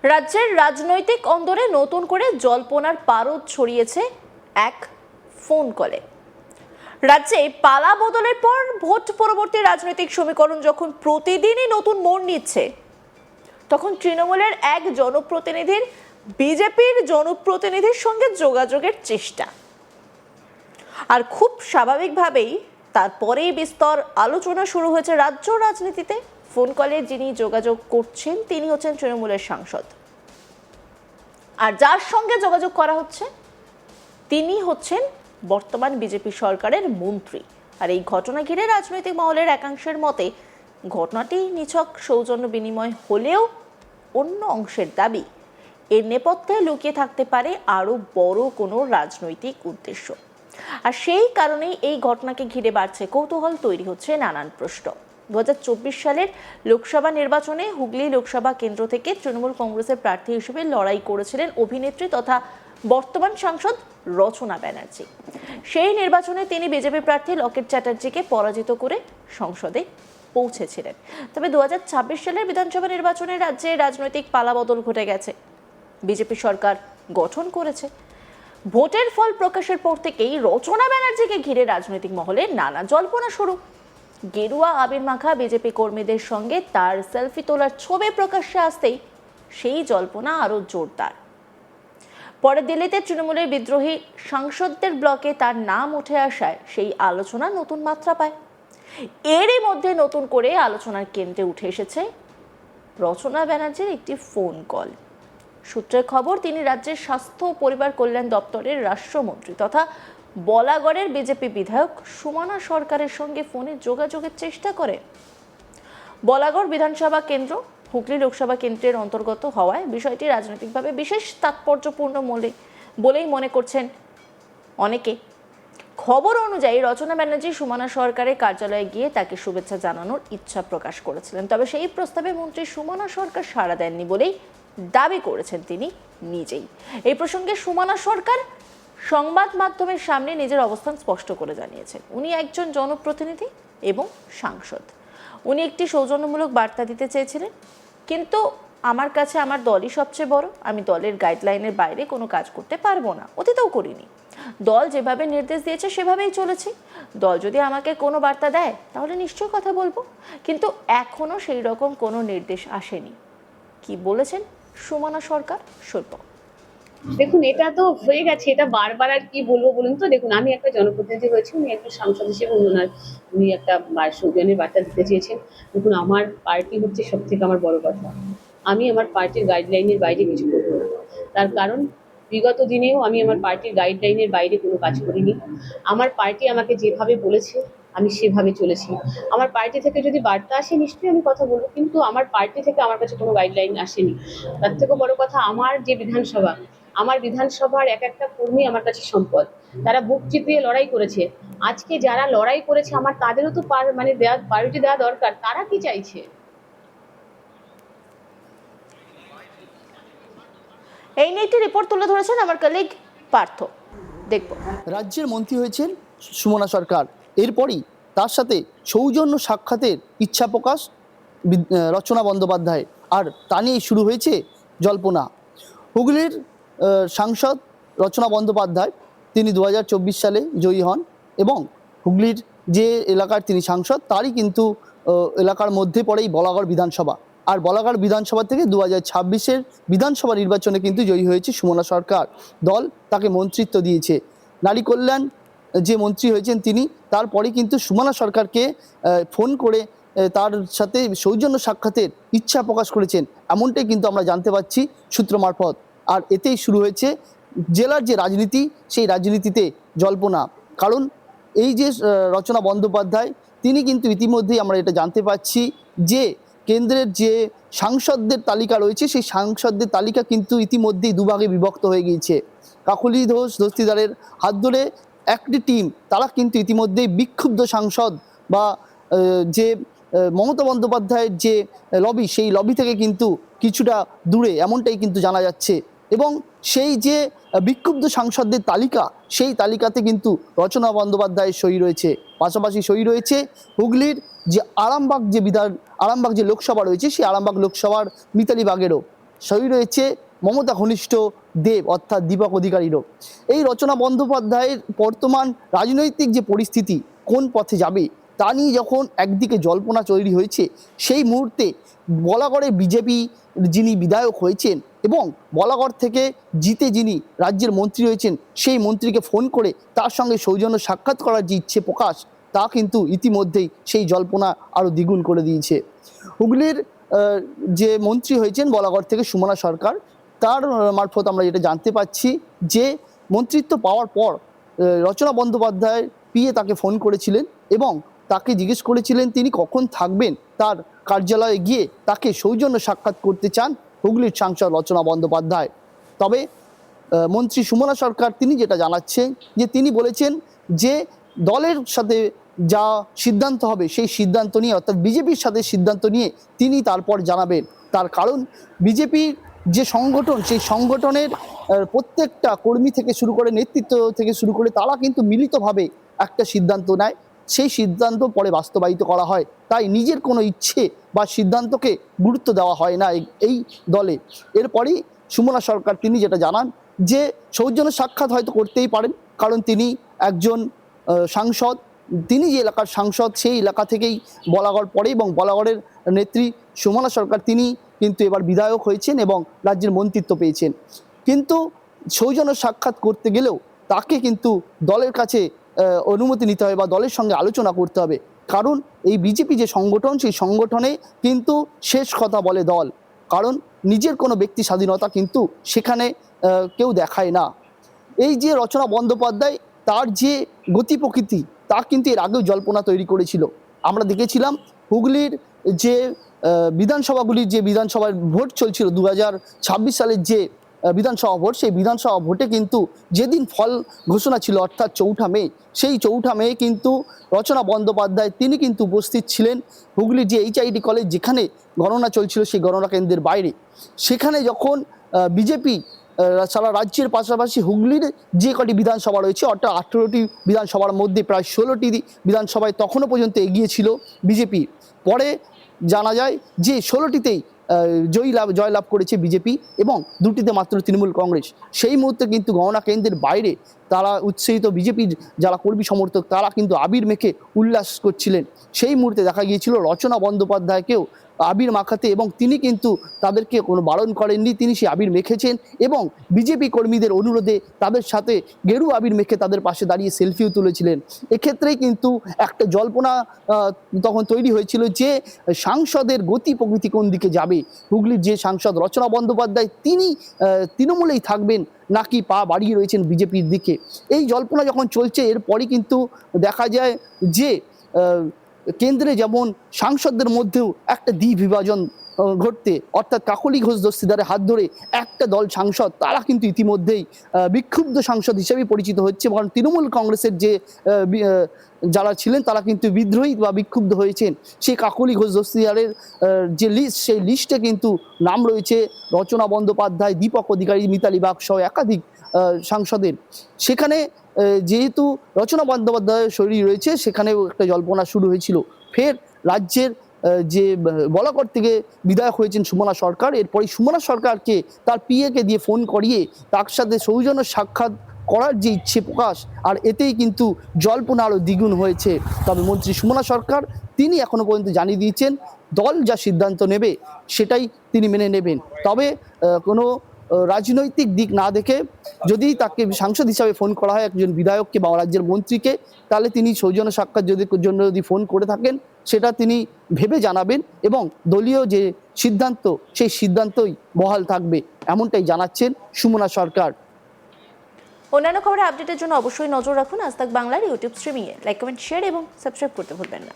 রাজ্যের রাজনৈতিক অন্দরে নতুন করে জল্পনার পারদ ছড়িয়েছে এক ফোন কলে। রাজ্যে পালা বদলের পর ভোট পরবর্তী রাজনৈতিক সমীকরণ যখন প্রতিদিনই নতুন মোড় নিচ্ছে, তখন তৃণমূলের এক জনপ্রতিনিধির বিজেপির জনপ্রতিনিধির সঙ্গে যোগাযোগের চেষ্টা, আর খুব স্বাভাবিকভাবেই তারপরেই বিস্তর আলোচনা শুরু হয়েছে রাজ্য রাজনীতিতে। ফোন কলে যিনি যোগাযোগ করছেন তিনি হচ্ছেন তৃণমূলের সাংসদ, আর যার সঙ্গে যোগাযোগ করা হচ্ছে তিনি হচ্ছেন বর্তমান বিজেপি সরকারের মন্ত্রী। আর এই ঘটনা ঘিরে রাজনৈতিক মহলের একাংশের মতে ঘটনাটি নিছক সৌজন্য বিনিময় হলেও অন্য অংশের দাবি এর নেপথ্যে লুকিয়ে থাকতে পারে আরো বড় কোনো রাজনৈতিক উদ্দেশ্য। আর সেই কারণেই এই ঘটনাকে ঘিরে বাড়ছে কৌতূহল, তৈরি হচ্ছে নানান প্রশ্ন। 2024 সালের লোকসভা নির্বাচনে হুগলি লোকসভা কেন্দ্র থেকে তৃণমূল কংগ্রেসের প্রার্থী হিসেবে লড়াই করেছিলেন অভিনেত্রী তথা বর্তমান সাংসদ রচনা ব্যানার্জি। সেই নির্বাচনে তিনি বিজেপি প্রার্থী লকেট চ্যাটার্জিকে পরাজিত করে সংসদে পৌঁছেছিলেন। তবে 2026 সালের বিধানসভা নির্বাচনে রাজ্যে রাজনৈতিক পালাবদল ঘটে গেছে। বিজেপি সরকার গঠন করেছে। ভোটের ফল প্রকাশের পর থেকেই রচনা ব্যানার্জিকে ঘিরে রাজনৈতিক মহলে নানা জল্পনা শুরু। গেরুয়া আবির মাখা বিজেপি কর্মীদের সঙ্গে তার সেলফি তোলার ছবি প্রকাশ্যে আসতেই সেই জল্পনা আরো জোরদার। পরে দিল্লিতে তৃণমূলের বিদ্রোহী সাংসদদের ব্লকে তার নাম উঠে আসায় সেই আলোচনা নতুন মাত্রা পায়। এরই মধ্যে নতুন করে আলোচনার কেন্দ্রে উঠে এসেছে রচনা ব্যানার্জির একটি ফোন কল। সূত্রের খবর, তিনি রাজ্যের স্বাস্থ্য ও পরিবার কল্যাণ দপ্তরের রাষ্ট্রমন্ত্রী তথা বলাগড়ের বিজেপি বিধায়ক সুমনা সরকারের সঙ্গে ফোনে যোগাযোগের চেষ্টা করে। বলাগড় বিধানসভা কেন্দ্র হুগলি লোকসভা কেন্দ্রের অন্তর্গত হওয়ায় বিষয়টি রাজনৈতিকভাবে বিশেষ তাৎপর্যপূর্ণ বলেই মনে করছেন অনেকে। খবর অনুযায়ী রচনা ব্যানার্জি সুমনা সরকারের কার্যালয়ে গিয়ে তাকে শুভেচ্ছা জানানোর ইচ্ছা প্রকাশ করেছিলেন। তবে সেই প্রস্তাবে মন্ত্রী সুমনা সরকার সাড়া দেননি বলেই দাবি করেছেন তিনি নিজেই। এই প্রসঙ্গে সুমনা সরকার সংবাদ মাধ্যমের সামনে নিজের অবস্থান স্পষ্ট করে জানিয়েছেন, উনি একজন জনপ্রতিনিধি এবং সাংসদ। উনি একটি সৌজন্যমূলক বার্তা দিতে চেয়েছিলেন, কিন্তু আমার কাছে আমার দলই সবচেয়ে বড়। আমি দলের গাইডলাইনের বাইরে কোনো কাজ করতে পারবো না, অতীতেও করিনি। দল যেভাবে নির্দেশ দিয়েছে সেভাবেই চলেছি। দল যদি আমাকে কোনো বার্তা দেয় তাহলে নিশ্চয়ই কথা বলবো, কিন্তু এখনো সেই রকম কোনো নির্দেশ আসেনি। কি বলেছেন সুমনা সরকার? শুনবো। দেখুন, এটা তো হয়ে গেছে, এটা বারবার আর কি বলবো বলুন তো। দেখুন, আমি একটা জনপ্রতিনিধি হয়েছি, উনি একটা সাংসদ হিসেবে উনি একটা সৌজন্যের বার্তা দিতে চেয়েছেন। দেখুন, আমার পার্টি হচ্ছে সব থেকে আমার বড় কথা। আমি আমার পার্টির গাইডলাইনের বাইরে কিছু করবো না। তার কারণ বিগত দিনেও আমি আমার পার্টির গাইডলাইনের বাইরে কোনো কাজ করিনি। আমার পার্টি আমাকে যেভাবে বলেছে আমি সেভাবে চলেছি। আমার পার্টি থেকে যদি বার্তা আসে নিশ্চয়ই আমি কথা বলবো, কিন্তু আমার পার্টি থেকে আমার কাছে কোনো গাইডলাইন আসেনি। তার থেকেও বড় কথা, আমার যে বিধানসভা, আমার বিধানসভার এক একটা কর্মী আমার কাছে সম্পদ। তারা বুক চিতিয়ে লড়াই করেছে। আজকে যারা লড়াই করেছে আমার তাদেরও তো প্রায়োরিটি দেওয়া দরকার। তারা কি চাইছে? এই নিয়ে একটি রিপোর্ট তুলে ধরেছেন আমার কলিগ পার্থ, দেখব। রাজ্যের মন্ত্রী হয়েছেন সুমনা সরকার, এরপরই তার সাথে সৌজন্য সাক্ষাতের ইচ্ছা প্রকাশ রচনা বন্দ্যোপাধ্যায়, আর তা নিয়েই শুরু হয়েছে জল্পনা। হুগলির সাংসদ রচনা বন্দ্যোপাধ্যায় তিনি 2024 সালে জয়ী হন এবং হুগলির যে এলাকার তিনি সাংসদ তারই কিন্তু এলাকার মধ্যে পড়েই বলাগড় বিধানসভা। আর বলাগড় বিধানসভা থেকে 2026-এর বিধানসভা নির্বাচনে কিন্তু জয়ী হয়েছে সুমনা সরকার। দল তাকে মন্ত্রিত্ব দিয়েছে। নারী কল্যাণ যে মন্ত্রী হয়েছেন তিনি, তারপরে কিন্তু সুমনা সরকারকে ফোন করে তার সাথে সৌজন্য সাক্ষাতের ইচ্ছা প্রকাশ করেছেন, এমনটাই কিন্তু আমরা জানতে পারছি সূত্র মারফত। আর এতেই শুরু হয়েছে জেলার যে রাজনীতি, সেই রাজনীতিতে জল্পনা। কারণ এই যে রচনা বন্দ্যোপাধ্যায় তিনি কিন্তু ইতিমধ্যেই আমরা এটা জানতে পারছি যে কেন্দ্রের যে সাংসদদের তালিকা রয়েছে সেই সাংসদদের তালিকা কিন্তু ইতিমধ্যেই দুভাগে বিভক্ত হয়ে গিয়েছে। কাকলি ঘোষ দস্তিদারের হাত ধরে একটি টিম, তারা কিন্তু ইতিমধ্যেই বিক্ষুব্ধ সাংসদ বা যে মমতা বন্দ্যোপাধ্যায়ের যে লবি, সেই লবি থেকে কিন্তু কিছুটা দূরে, এমনটাই কিন্তু জানা যাচ্ছে। এবং সেই যে বিক্ষুব্ধ সাংসদদের তালিকা, সেই তালিকাতে কিন্তু রচনা বন্দ্যোপাধ্যায়ের সই রয়েছে, পাশাপাশি সই রয়েছে হুগলির যে আরামবাগ যে লোকসভা রয়েছে সেই আরামবাগ লোকসভার মিতালি বাগেরও। সেই রয়েছে মমতা ঘনিষ্ঠ দেব অর্থাৎ দীপক অধিকারীরও। এই রচনা বন্দ্যোপাধ্যায়ের বর্তমান রাজনৈতিক যে পরিস্থিতি কোন পথে যাবে তা নিয়ে যখন একদিকে জল্পনা তৈরি হয়েছে, সেই মুহূর্তে বলাগড়ে বিজেপি যিনি বিধায়ক হয়েছেন এবং বলাগড় থেকে জিতে যিনি রাজ্যের মন্ত্রী হয়েছেন সেই মন্ত্রীকে ফোন করে তার সঙ্গে সৌজন্য সাক্ষাৎ করার যে ইচ্ছে প্রকাশ, তা কিন্তু ইতিমধ্যেই সেই জল্পনা আরও দ্বিগুণ করে দিয়েছে। হুগলির যে মন্ত্রী হয়েছেন বলাগড় থেকে সুমনা সরকার, তার মারফত আমরা যেটা জানতে পাচ্ছি যে মন্ত্রিত্ব পাওয়ার পর রচনা বন্দ্যোপাধ্যায়ের পিএ তাকে ফোন করেছিলেন এবং তাকে জিজ্ঞেস করেছিলেন তিনি কখন থাকবেন, তার কার্যালয়ে গিয়ে তাকে সৌজন্য সাক্ষাৎ করতে চান হুগলির সাংসদ রচনা বন্দ্যোপাধ্যায়। তবে মন্ত্রী সুমনা সরকার তিনি যেটা জানাচ্ছেন যে তিনি বলেছেন যে দলের সাথে যা সিদ্ধান্ত হবে সেই সিদ্ধান্ত নিয়ে অর্থাৎ বিজেপির সাথে সিদ্ধান্ত নিয়ে তিনি তারপর জানাবেন। তার কারণ বিজেপির যে সংগঠন সেই সংগঠনের প্রত্যেকটা কর্মী থেকে শুরু করে নেতৃত্ব থেকে শুরু করে তারা কিন্তু মিলিতভাবে একটা সিদ্ধান্ত নেয়, সেই সিদ্ধান্ত পরে বাস্তবায়িত করা হয়। তাই নিজের কোনো ইচ্ছে বা সিদ্ধান্তকে গুরুত্ব দেওয়া হয় না এই দলে। এরপরই সুমনা সরকার তিনি যেটা জানান যে সৌজন্য সাক্ষাৎ হয়তো করতেই পারেন, কারণ তিনি একজন সাংসদ, তিনি যে এলাকার সাংসদ সেই এলাকা থেকেই বলাগড় পড়ে এবং বলাগড়ের নেত্রী সুমনা সরকার তিনি কিন্তু এবার বিধায়ক হয়েছেন এবং রাজ্যের মন্ত্রিত্ব পেয়েছেন। কিন্তু সৌজন্য সাক্ষাৎ করতে গেলেও তাকে কিন্তু দলের কাছে অনুমতি নিতে হবে বা দলের সঙ্গে আলোচনা করতে হবে, কারণ এই বিজেপি যে সংগঠন সেই সংগঠনে কিন্তু শেষ কথা বলে দল, কারণ নিজের কোনো ব্যক্তি স্বাধীনতা কিন্তু সেখানে কেউ দেখায় না। এই যে রচনা বন্দ্যোপাধ্যায় তার যে গতি প্রকৃতি তা কিন্তু এর আগেও জল্পনা তৈরি করেছিল। আমরা দেখেছিলাম হুগলির যে বিধানসভাগুলির যে বিধানসভার ভোট চলছিল 2026 সালের যে বিধানসভা ভোট, সেই বিধানসভা ভোটে কিন্তু যেদিন ফল ঘোষণা ছিল অর্থাৎ 4 মে, সেই 4 মে কিন্তু রচনা বন্দ্যোপাধ্যায় তিনি কিন্তু উপস্থিত ছিলেন হুগলির যে HIT কলেজ যেখানে গণনা চলছিল সেই গণনা কেন্দ্রের বাইরে। সেখানে যখন বিজেপি সারা রাজ্যের পাশাপাশি হুগলির যে কটি বিধানসভা রয়েছে অর্থাৎ 18টি বিধানসভার মধ্যে প্রায় 16টি বিধানসভায় তখনও পর্যন্ত এগিয়ে ছিল বিজেপি। পরে জানা যায় যে 16টিতেই জয়লাভ করেছে বিজেপি এবং 2টিতে মাত্র তৃণমূল কংগ্রেস। সেই মুহূর্তে কিন্তু গণনা কেন্দ্রের বাইরে তারা উৎসাহিত বিজেপির যারা কর্মী সমর্থক তারা কিন্তু আবির মেখে উল্লাস করছিলেন। সেই মুহূর্তে দেখা গিয়েছিল রচনা বন্দ্যোপাধ্যায়কেও আবির মাখাতে এবং তিনি কিন্তু তাদেরকে কোনো বারণ করেননি, তিনি সেই আবির মেখেছেন এবং বিজেপি কর্মীদের অনুরোধে তাদের সাথে গেরুয়া আবির মেখে তাদের পাশে দাঁড়িয়ে সেলফিও তুলেছিলেন। এক্ষেত্রেই কিন্তু একটা জল্পনা তখন তৈরি হয়েছিল যে সাংসদের গতি প্রকৃতি কোন দিকে যাবে, হুগলির যে সাংসদ রচনা বন্দ্যোপাধ্যায় তিনি তৃণমূলেই থাকবেন নাকি পা বাড়িয়ে রয়েছেন বিজেপির দিকে। এই জল্পনা যখন চলছে এরপরই কিন্তু দেখা যায় যে কেন্দ্রে যেমন সাংসদদের মধ্যেও একটা দ্বিবিভাজন ঘটতে, অর্থাৎ কাকলি ঘোষ দস্তিদারের হাত ধরে একটা দল সাংসদ তারা কিন্তু ইতিমধ্যেই বিক্ষুব্ধ সাংসদ হিসেবেই পরিচিত হচ্ছে, কারণ তৃণমূল কংগ্রেসের যে যারা ছিলেন তারা কিন্তু বিদ্রোহী বা বিক্ষুব্ধ হয়েছেন। সেই কাকলি ঘোষ দস্তিদারের যে লিস্ট সেই লিস্টে কিন্তু নাম রয়েছে রচনা বন্দ্যোপাধ্যায়, দীপক অধিকারী, মিতালি বাগ সহ একাধিক সাংসদের। সেখানে যেহেতু রচনা বন্দ্যোপাধ্যায়ের শরীর রয়েছে সেখানেও একটা জল্পনা শুরু হয়েছিল। ফের রাজ্যের যে বলাগড় থেকে বিধায়ক হয়েছেন সুমনা সরকার, এরপরই সুমনা সরকারকে তার পিএকে দিয়ে ফোন করিয়ে তার সাথে সৌজন্য সাক্ষাৎ করার যে ইচ্ছে প্রকাশ, আর এতেই কিন্তু জল্পনা আরও দ্বিগুণ হয়েছে। তবে মন্ত্রী সুমনা সরকার তিনি এখনও পর্যন্ত জানিয়ে দিয়েছেন দল যা সিদ্ধান্ত নেবে সেটাই তিনি মেনে নেবেন। তবে কোনো রাজনৈতিক দিক না দেখে যদি তাকে সাংসদ হিসাবে ফোন করা হয় একজন বিধায়ককে বা রাজ্যের মন্ত্রীকে, তাহলে তিনি সৌজন্য সাক্ষাৎ জন্য যদি ফোন করে থাকেন সেটা তিনি ভেবে জানাবেন এবং দলীয় যে সিদ্ধান্ত সেই সিদ্ধান্তই বহাল থাকবে, এমনটাই জানাচ্ছেন সুমনা সরকার। অন্যান্য খবরের আপডেটের জন্য অবশ্যই নজর রাখুন আজ তাক বাংলার ইউটিউব স্ট্রিমিংয়ে। লাইক, কমেন্ট, শেয়ার এবং সাবস্ক্রাইব করতে ভুলবেন না।